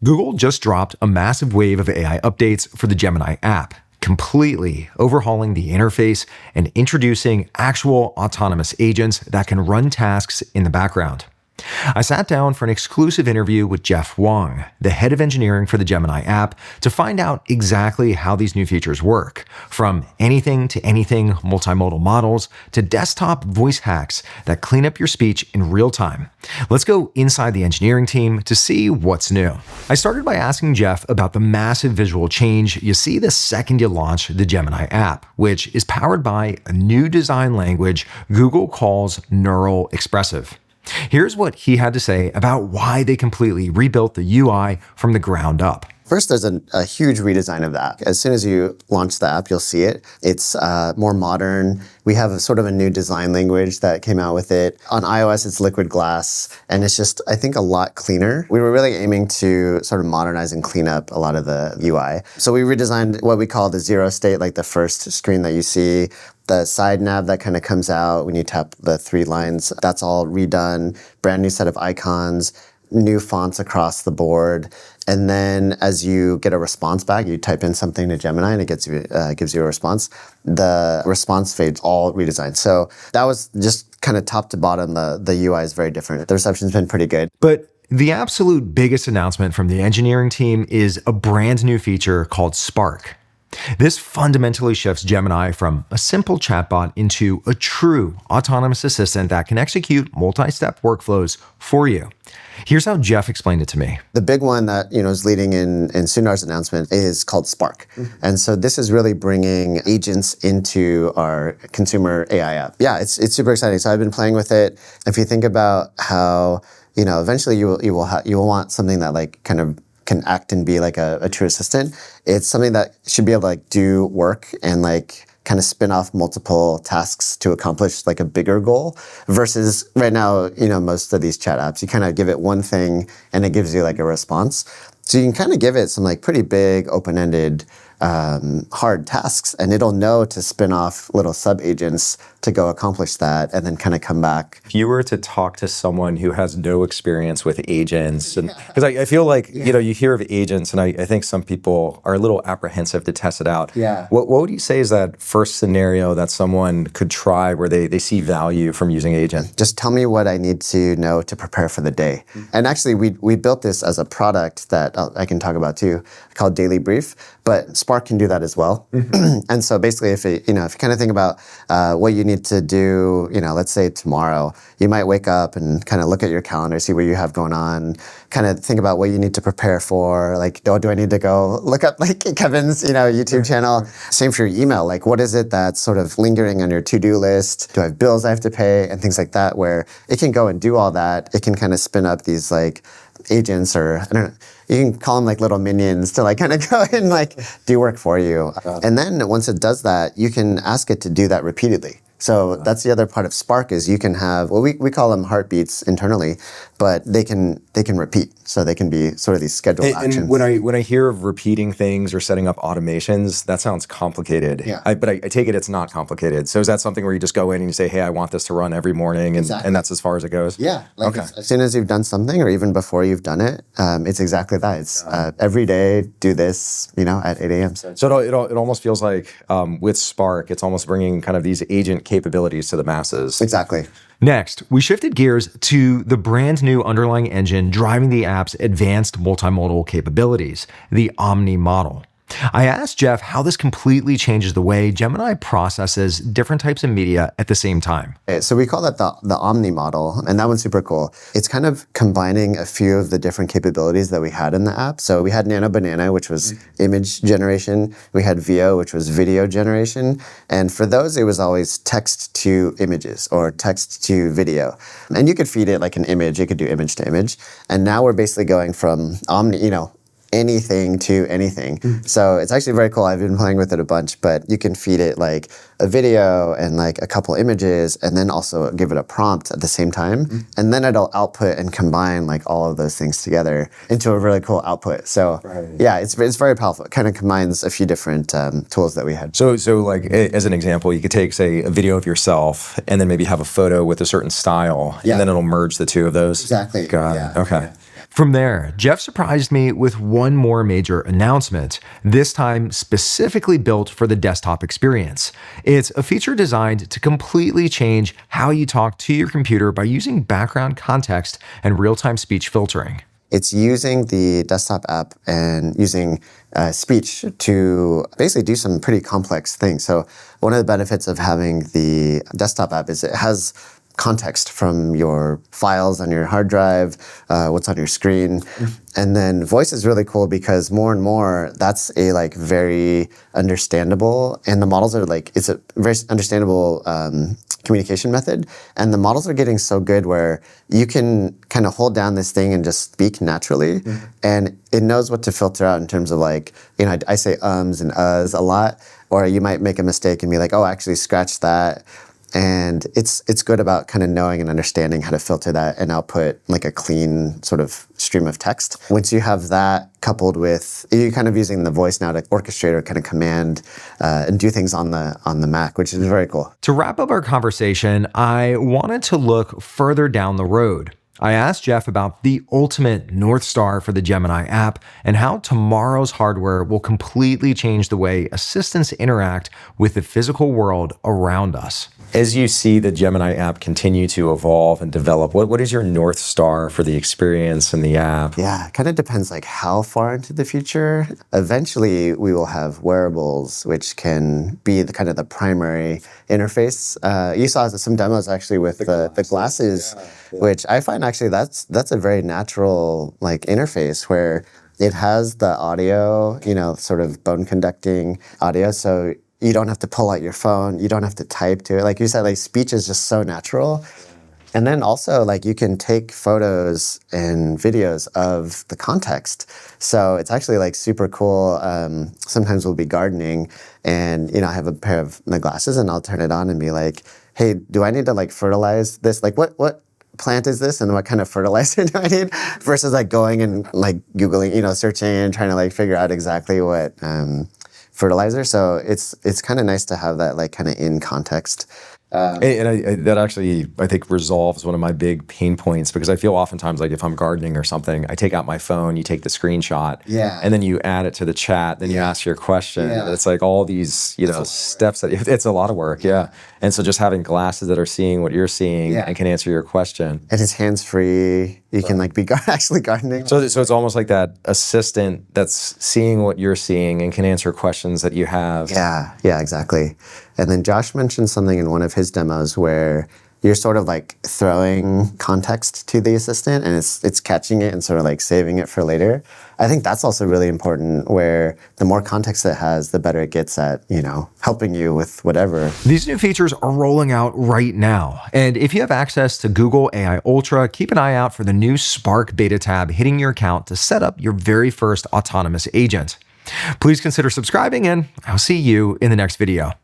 Google just dropped a massive wave of AI updates for the Gemini app, completely overhauling the interface and introducing actual autonomous agents that can run tasks in the background. I sat down for an exclusive interview with Jeff Huang, the head of engineering for the Gemini app, to find out exactly how these new features work, from anything to anything multimodal models to desktop voice hacks that clean up your speech in real time. Let's go inside the engineering team to see what's new. I started by asking Jeff about the massive visual change you see the second you launch the Gemini app, which is powered by a new design language Google calls Neural Expressive. Here's what he had to say about why they completely rebuilt the UI from the ground up. First, there's a huge redesign of the app. As soon as you launch the app, you'll see it. It's more modern. We have a sort of a new design language that came out with it. On iOS, it's liquid glass, and it's just, I think, a lot cleaner. We were really aiming to sort of modernize and clean up a lot of the UI. So we redesigned what we call the zero state, like the first screen that you see. The side nav that kind of comes out when you tap the 3 lines, that's all redone. Brand new set of icons, new fonts across the board. And then as you get a response back, you type in something to Gemini and it gives you a response. The response feeds all redesigned. So that was just kind of top to bottom. The UI is very different. The reception's been pretty good. But the absolute biggest announcement from the engineering team is a brand new feature called Spark. This fundamentally shifts Gemini from a simple chatbot into a true autonomous assistant that can execute multi-step workflows for you. Here's how Jeff explained it to me. The big one that is leading in Sundar's announcement is called Spark. And so this is really bringing agents into our consumer AI app. Yeah, it's super exciting. So I've been playing with it. If you think about how eventually you will want something that like kind of can act and be like a true assistant. It's something that should be able to like do work and like kind of spin off multiple tasks to accomplish like a bigger goal versus right now, most of these chat apps, you kind of give it one thing and it gives you like a response. So you can kind of give it some like pretty big open-ended hard tasks and it'll know to spin off little sub-agents to go accomplish that and then kind of come back. If you were to talk to someone who has no experience with agents, and because I feel like, you hear of agents and I think some people are a little apprehensive to test it out. Yeah. What would you say is that first scenario that someone could try where they see value from using agent? Just tell me what I need to know to prepare for the day. And actually we built this as a product that I can talk about too, called Daily Brief, but Spark can do that as well. And so basically if you kind of think about what you need to do, let's say tomorrow, you might wake up and kind of look at your calendar, see what you have going on, kind of think about what you need to prepare for, like, do I need to go look up like Kevin's, YouTube channel? Same for your email, like what is it that's sort of lingering on your to-do list? Do I have bills I have to pay? And things like that, where it can go and do all that. It can kind of spin up these like agents or I don't know, you can call them like little minions to like kind of go and like do work for you. And then once it does that, you can ask it to do that repeatedly. So that's the other part of Spark is you can have, well, we call them heartbeats internally, but they can repeat. So they can be sort of these scheduled actions. And when I hear of repeating things or setting up automations, that sounds complicated. Yeah. But I take it it's not complicated. So is that something where you just go in and you say, hey, I want this to run every morning and that's as far as it goes? Yeah. Like as soon as you've done something or even before you've done it, it's exactly that. It's every day do this, at 8 a.m. So it almost feels like with Spark, it's almost bringing kind of these agent capabilities to the masses. Exactly. Next, we shifted gears to the brand new underlying engine driving the app's advanced multimodal capabilities, the Omni Model. I asked Jeff how this completely changes the way Gemini processes different types of media at the same time. So we call that the Omni Model, and that one's super cool. It's kind of combining a few of the different capabilities that we had in the app. So we had Nano Banana, which was image generation. We had VO, which was video generation. And for those, it was always text to images or text to video. And you could feed it like an image. It could do image to image. And now we're basically going from Omni, anything to anything. So it's actually very cool. I've been playing with it a bunch, but you can feed it like a video and like a couple images and then also give it a prompt at the same time. And then it'll output and combine like all of those things together into a really cool output. So yeah, it's very powerful. It kind of combines a few different tools that we had. So like as an example, you could take, say, a video of yourself and then maybe have a photo with a certain style and then it'll merge the two of those. Exactly. Got it. Okay. From there, Jeff surprised me with one more major announcement, this time specifically built for the desktop experience. It's a feature designed to completely change how you talk to your computer by using background context and real-time speech filtering. It's using the desktop app and using speech to basically do some pretty complex things. So one of the benefits of having the desktop app is it has context from your files on your hard drive, what's on your screen. And then voice is really cool because more and more that's a like very understandable, and the models are like, it's a very understandable communication method. And the models are getting so good where you can kind of hold down this thing and just speak naturally. And it knows what to filter out in terms of like, you know, I say ums and uhs a lot, or you might make a mistake and be like, oh, actually scratch that. And it's good about kind of knowing and understanding how to filter that and output like a clean sort of stream of text. Once you have that coupled with, you're kind of using the voice now to orchestrate or kind of command and do things on the Mac, which is very cool. To wrap up our conversation, I wanted to look further down the road. I asked Jeff about the ultimate North Star for the Gemini app and how tomorrow's hardware will completely change the way assistants interact with the physical world around us. As you see the Gemini app continue to evolve and develop, what is your North Star for the experience in the app? Yeah, it kind of depends like how far into the future. Eventually, we will have wearables, which can be the kind of the primary interface. You saw some demos actually with the glasses, which I find actually that's a very natural like interface where it has the audio, you know, sort of bone conducting audio. So you don't have to pull out your phone. You don't have to type to it. Like you said, like speech is just so natural. And then also like you can take photos and videos of the context. So it's actually like super cool. Sometimes we'll be gardening and, you know, I have a pair of my glasses and I'll turn it on and be like, hey, do I need to like fertilize this? Like what plant is this and what kind of fertilizer do I need? Versus like going and like Googling, you know, searching and trying to like figure out exactly what fertilizer. So it's kind of nice to have that like kind of in context. That actually, I think, resolves one of my big pain points because I feel oftentimes like if I'm gardening or something, I take out my phone, you take the screenshot, and then you add it to the chat, then you ask your question. And it's like all these, you know, steps that it's a lot of work, And so just having glasses that are seeing what you're seeing and can answer your question. And it's hands-free. You can like be actually gardening. So it's almost like that assistant that's seeing what you're seeing and can answer questions that you have. Yeah, exactly. And then Josh mentioned something in one of his demos where you're sort of like throwing context to the assistant and it's catching it and sort of like saving it for later. I think that's also really important where the more context it has, the better it gets at, you know, helping you with whatever. These new features are rolling out right now. And if you have access to Google AI Ultra, keep an eye out for the new Spark beta tab hitting your account to set up your very first autonomous agent. Please consider subscribing and I'll see you in the next video.